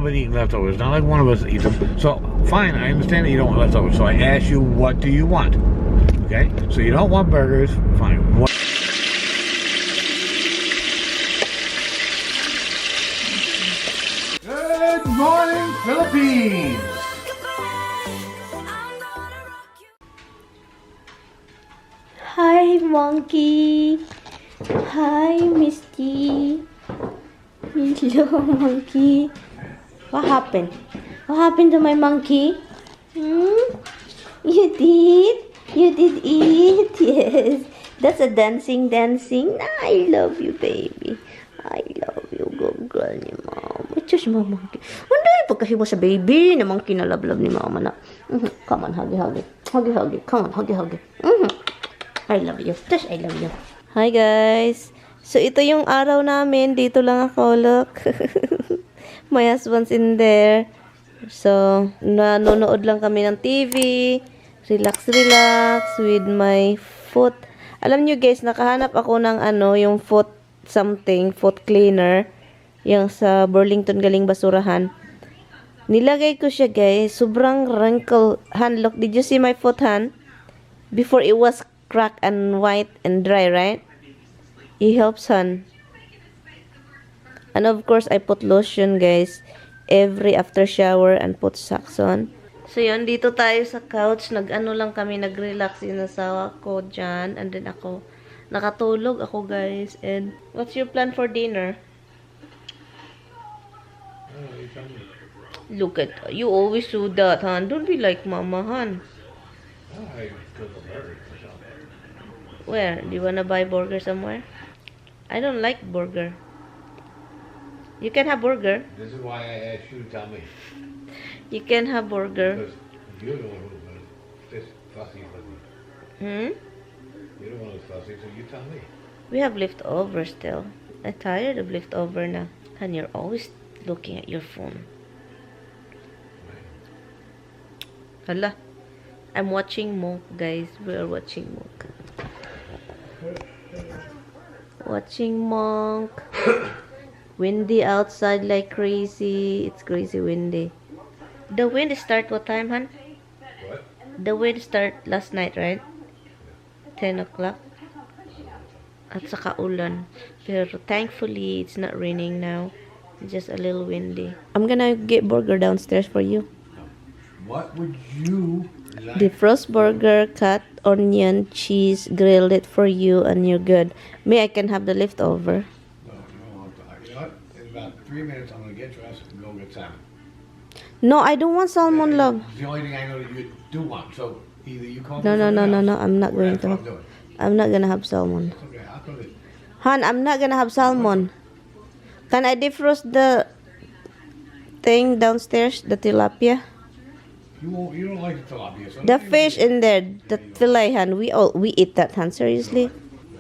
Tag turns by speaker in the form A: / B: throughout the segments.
A: But eating leftovers, not like one of us eats them. So fine, I understand that you don't want leftovers. So I ask you, what do you want? Okay, so you don't want burgers. Fine. Good morning, Philippines.
B: Hi, monkey. Hi, Misty. Hello, monkey. What happened? What happened to my monkey? You did? You did eat? Yes. That's a dancing. I love you, baby. I love you, good girl ni mama. Ito si mama monkey. Anday, pagkahimo sa baby na monkey na love ni mama na. Come on, huggy. Come on, huggy. I love you. Tush, I love you. Hi, guys. So, ito yung araw namin. Dito lang ako, look. My husband's in there. So, nanonood lang kami ng TV. Relax with my foot. Alam nyo, guys, nakahanap ako ng yung foot cleaner. Yung sa Burlington galing basurahan. Nilagay ko siya, guys. Sobrang wrinkle. Han, look, did you see my foot, Han? Before it was cracked and white and dry, right? It helps, Han. And of course, I put lotion, guys, every after shower and put socks on. So, yun, dito tayo sa couch. Nag-ano lang kami, nag-relax yung asawa ko dyan. And then ako, nakatulog ako, guys. And what's your plan for dinner? Look at, you always do that, Han. Don't be like Mama, Han. Where? Do you wanna buy burger somewhere? I don't like burger. You can have burger.
A: This is why I asked you to tell me.
B: You can have burger.
A: Because you're the one who was this fussy. You're the one who's fussy, so you tell me.
B: We have leftover still. I'm tired of leftover now. And you're always looking at your phone. Hala. I'm watching Monk, guys. We are watching Monk. Watching Monk. Windy outside like crazy. It's crazy windy. The wind start what time, Han?
A: What?
B: The wind start last night, right? 10 o'clock. At saka ulan. Pero thankfully, it's not raining now. It's just a little windy. I'm gonna get burger downstairs for you.
A: What would you like?
B: Defrost burger, cut onion, cheese, grilled it for you, and you're good. Me, I can have the leftover.
A: No, you don't want to. You know what? In about 3 minutes, I'm going to get dressed and go get salmon.
B: No, I don't want salmon, love.
A: It's the only thing I know that you do want. So either you call
B: No, I'm not going to.
A: do it.
B: I'm not gonna have salmon.
A: It's okay, I'll cook it.
B: Han, I'm not gonna have salmon. Can I defrost the thing downstairs, the tilapia?
A: You don't like the tilapia. So
B: The fish in there, the fillet, Han. We eat that, Han. Seriously,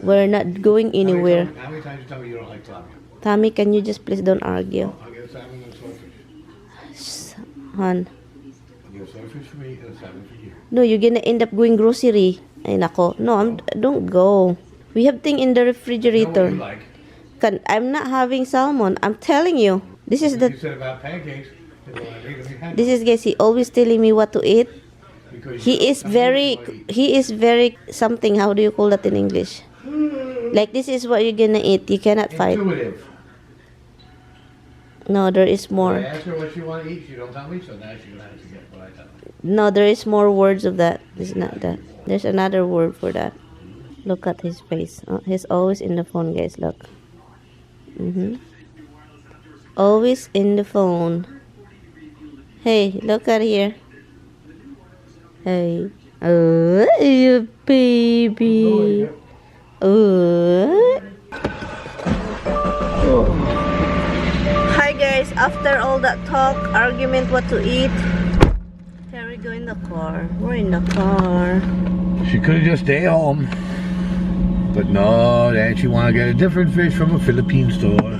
B: we're not going anywhere.
A: How many times you tell me you don't like tilapia?
B: Tommy, can you just please don't argue,
A: I'll get a salmon and a swordfish.
B: Han?
A: I'll get a swordfish for me and a salmon for you.
B: No, you're gonna end up going grocery. Ay nako. No, don't go. We have thing in the
A: You know
B: refrigerator.
A: what you like?
B: I'm not having salmon. I'm telling you. This is
A: You
B: the.
A: said about pancakes. Is what I made them happy.
B: This is guys. He always telling me what to eat.
A: Because
B: He is very something. How do you call that in English? Like this is what you're gonna eat. You cannot fight.
A: intuitive.
B: No, there is
A: I
B: more.
A: asked her what she want to eat. She don't tell me, so now she's gonna have to get what I tell her.
B: No, there is more words of that. It's not that. There's another word for that. Look at his face. He's always in the phone, guys. Look. Always in the phone. Hey, look at here. Hey. Oh, you baby. Oh. Hi guys, after all that talk, argument what to eat, here we go in the car. We're in the car.
A: She could have just stayed home. But no, then she want to get a different fish from a Philippine store.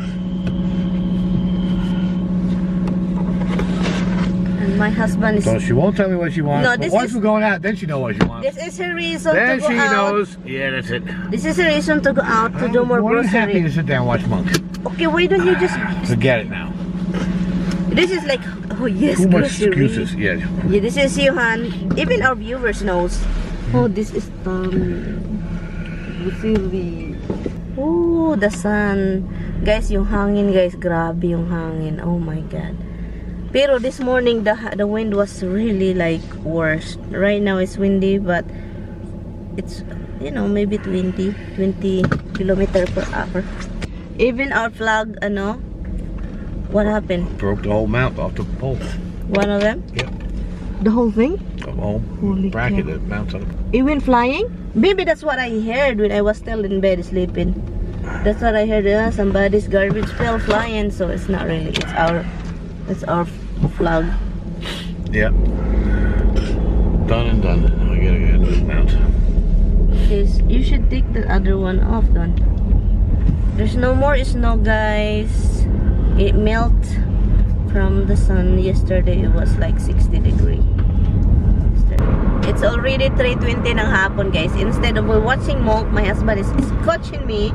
B: And my husband is...
A: So she won't tell me what she wants.
B: No,
A: but
B: this
A: once
B: is-
A: we're going out, then she knows what she wants.
B: This is her reason
A: Then
B: to go
A: she
B: out.
A: knows. Yeah, that's it.
B: This is her reason to go out to do more
A: I'm more than happy
B: grocery.
A: to sit there and watch Monk.
B: Okay, why don't you just...
A: Forget it now.
B: You This is like, oh yes,
A: Too much
B: grocery.
A: excuses. Yeah.
B: Yeah, this is Johan. Even our viewers knows. Oh, this is grocery. Oh, the sun. Guys, yung hangin, guys. Grabe yung hangin. Oh my God. Pero this morning, the wind was really like worse. Right now, it's windy, but it's, you know, maybe 20 kilometer per hour. Even our flag, what happened?
A: Broke the whole mount off the pole.
B: One of them?
A: Yep.
B: The whole thing?
A: The whole
B: Holy
A: bracket
B: cow.
A: that mounts on it.
B: It went flying? Maybe that's what I heard when I was still in bed sleeping. That's what I heard. Somebody's garbage fell flying, so it's not really. It's our flag.
A: Yep. Done and done. Now we gotta get a new mount.
B: You should take the other one off, then. There's no more snow, guys. It melted from the sun. Yesterday it was like 60 degrees. It's already 3:20 ng hapon, guys. Instead of watching Monk, my husband is coaching me,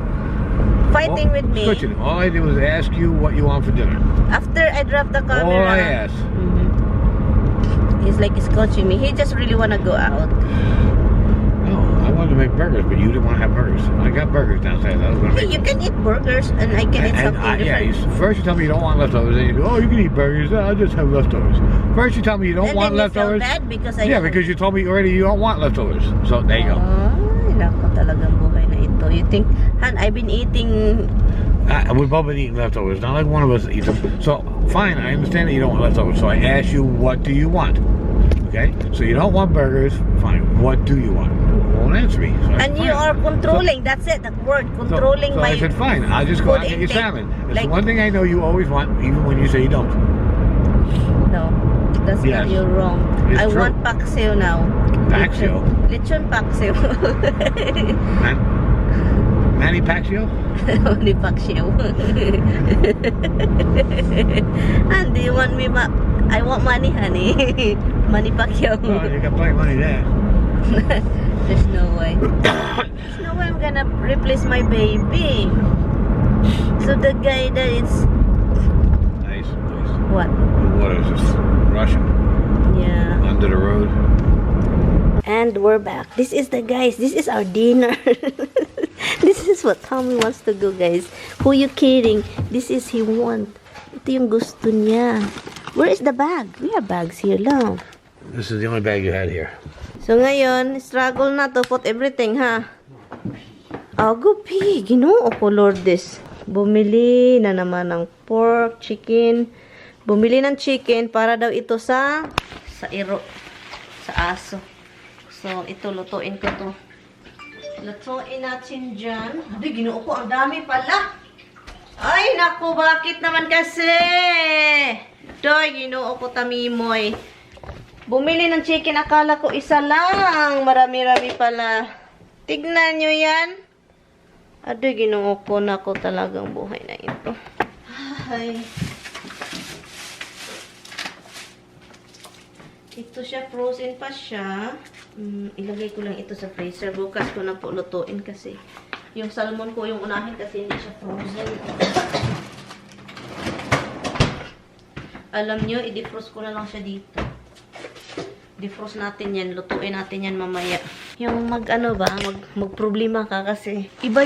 B: fighting with me.
A: Coaching. All I did was ask you what you want for dinner.
B: After I dropped the camera,
A: All I asked.
B: He's like, he's coaching me. He just really wanna go out.
A: No, I wanted to make burgers, but you didn't want to have burgers. I got burgers downstairs. I was gonna
B: Hey,
A: make
B: you can eat burgers, and I can eat something different.
A: First you tell me you don't want leftovers, then you go, oh, you can eat burgers. I'll just have leftovers. First you tell me you don't
B: And
A: want
B: then you
A: leftovers.
B: feel bad because I
A: Because you told me already you don't want leftovers. So there you go.
B: Ay, nako talagang buhay na ito. You think, Han, I've been eating.
A: We've both been eating leftovers. Not like one of us eats them. So fine, I understand that you don't want leftovers. So I asked you, what do you want? Okay, so you don't want burgers. Fine. What do you want? You won't answer me. So
B: And you are controlling. That's it. That word, controlling
A: so
B: my.
A: I said, fine. I'll just go
B: food
A: out and get you
B: intake.
A: salmon. It's
B: Like-
A: the one thing I know you always want, even when you say you don't.
B: No, that's
A: Yes.
B: not. You're wrong.
A: It's
B: I
A: true.
B: want paksiw now.
A: Paksiw?
B: Lechon paksiw.
A: Manny Pacquiao?
B: Only paksiw. And do you want me I want money, honey. Money Pacquiao.
A: Oh, you got plenty of money there.
B: There's no way. There's no way I'm gonna replace my baby. So the guy that is
A: Nice.
B: what?
A: The water's just rushing
B: Yeah.
A: under the road.
B: And we're back. This is the guys. This is our dinner. This is what Tommy wants to do, guys. Who you kidding? This is he want. Ito yung gusto niya. Where is the bag? We have bags here lang.
A: This is the only bag you had here.
B: So ngayon, struggle na to put everything, ha? Gupi. Ginoo ko, Lord, this. Bumili na naman ng pork, chicken. Bumili ng chicken para daw ito sa iro. Sa aso. So, ito, lutuin ko to. Lutuin natin dyan. Adi, ginoo ko. Ang dami pala. Ay, naku, bakit naman kasi? Doy, ginoo ko tamimoy. Bumili ng chicken, akala ko isa lang. Marami-rami pala. Tignan nyo yan. Adi, ginoo ko na ko talagang buhay na ito. Ay. Ito siya, frozen pa siya. Ilagay ko lang ito sa freezer. Bukas ko na po lutuin kasi. Yung salmon ko yung unahin kasi hindi siya frozen. Alam nyo, i-defrost ko na lang siya dito. Defrost natin yan. Lutuin natin yan mamaya. Yung mag-problema ka kasi. Iba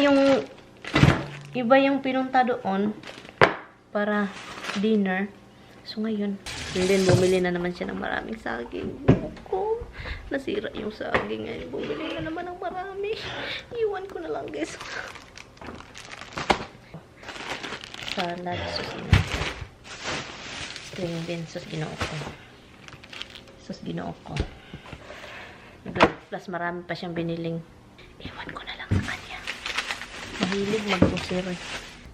B: yung pinunta doon para dinner. So ngayon, and then bumili na naman siya ng maraming saging. Ko, nasira yung saging ngayon. Bumili na naman ng marami. Iwan ko na lang, guys. Salad, sus string beans, sus ginoo ko. Sus ginoo ko. Plus marami pa siyang biniling. Iwan ko na lang sa kanya. Mahilig mag-grocery.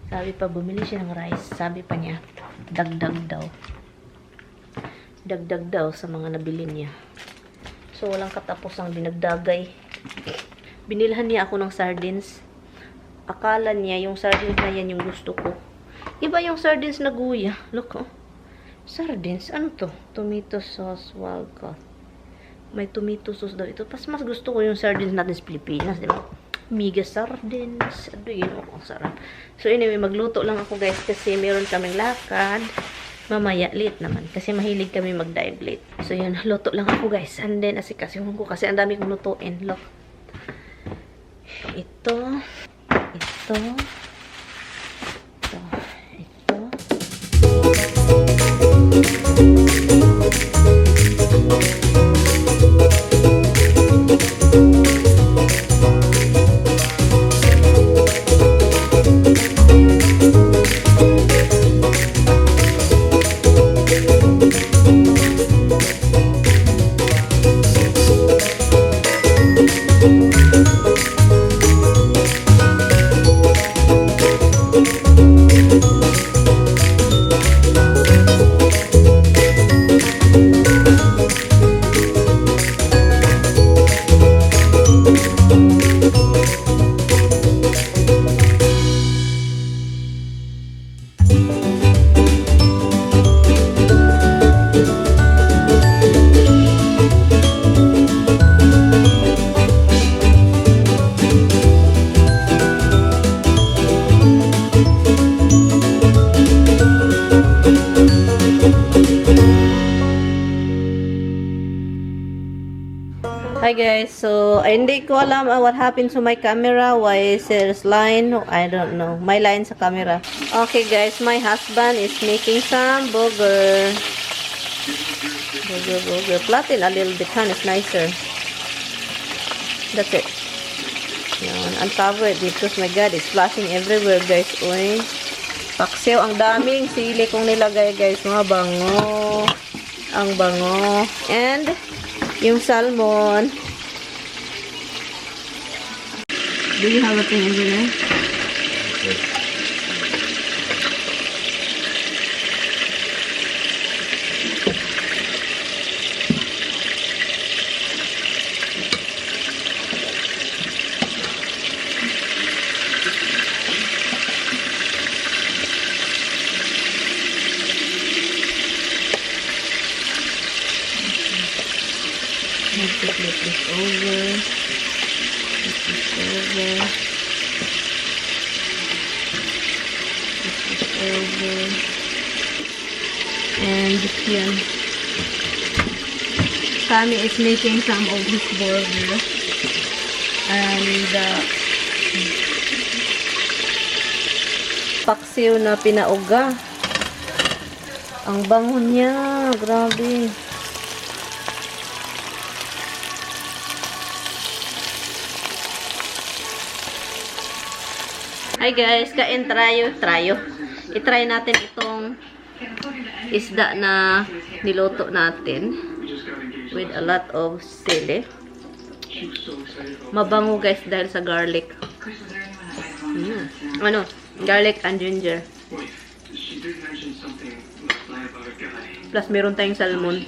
B: Sabi pa, bumili siya ng rice. Sabi pa niya, dagdag daw. Dagdag daw sa mga nabili niya. So, walang katapos ang dinagdagay. Binilhan niya ako ng sardines. Akala niya yung sardines na yan yung gusto ko. Iba yung sardines na guya. Look, oh. Sardines. Ano to? Tomato sauce, wild caught. May tomato sauce daw ito. Pas mas gusto ko yung sardines natin sa Pilipinas, di ba? Miga sardines. Ano yun? Ang sarap. So, anyway, magluto lang ako, guys, kasi meron kaming lakad. Mamaya, late naman. Kasi mahilig kami mag-dive late. So, yun. Luto lang ako, guys. And then, asikasuhin ko. Kasi ang dami kong lutuin. Look. Ito. Ito. Ito. Ito. Hi guys, so hindi ko alam what happened to my camera. Why is there's line? I don't know. My line sa camera. Okay guys, my husband is making some burger. Burger. Flatten a little bit, kind is nicer. That's it. Yan, uncover it because my God, it's splashing everywhere guys. Uy. Paksiw, ang daming sili kong nilagay guys. Mga bango. Ang bango. And yung salmon. Do you have a thing over there? Okay. Let's flip this over. Flip this over. Flip this over. And yan. Kami is making some of his burger. And paksiw na pinauga. Ang bango niya. Grabe. Hi guys, kain trayo. I-try natin itong isda na niluto natin with a lot of sili. Mabango guys dahil sa garlic. Garlic and ginger. Plus meron tayong salmon.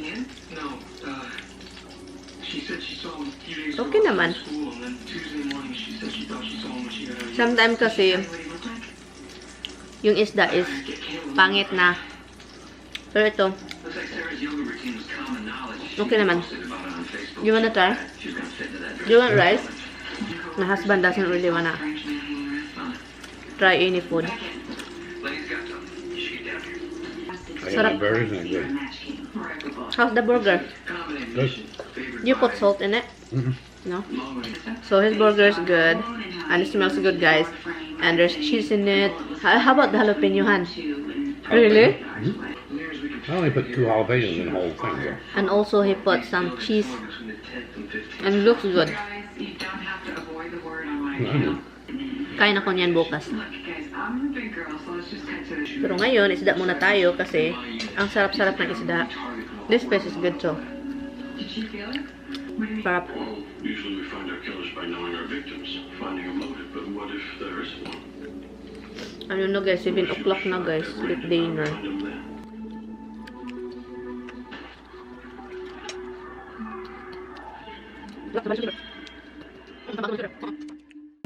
B: Okay naman. Sometimes kasi yung isda is pangit na. Pero ito okay naman. You wanna try? Do you want rice? My husband doesn't really wanna try any food. Sarap. How's the burger?
A: Good.
B: You put salt in it? No? So his burger is good. And it smells good, guys. And there's cheese in it. How about the jalapeno, Han? Really?
A: I only put 2 jalapenos in the whole thing. So.
B: And also he put some cheese. And it looks good. Kain ako niyan bukas. Pero ngayon, isda muna tayo kasi ang sarap-sarap ng isda. This place is good too. Sarap.
C: Usually we find our killers by knowing our victims, finding a motive, but what if there is one?
B: Ano na guys, 7 o'clock na guys, late dinner.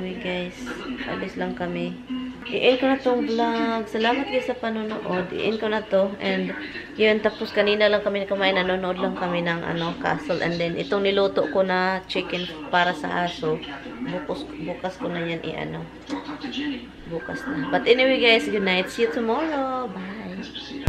B: Anyway guys, alis lang kami. I-end ko na tong vlog. Salamat guys sa panonood. I-end ko na to. And yun, tapos kanina lang kami kumain. Nanonood lang kami ng castle. And then itong niluto ko na chicken para sa aso. Bukas ko na yan bukas na. But anyway guys, good night. See you tomorrow. Bye.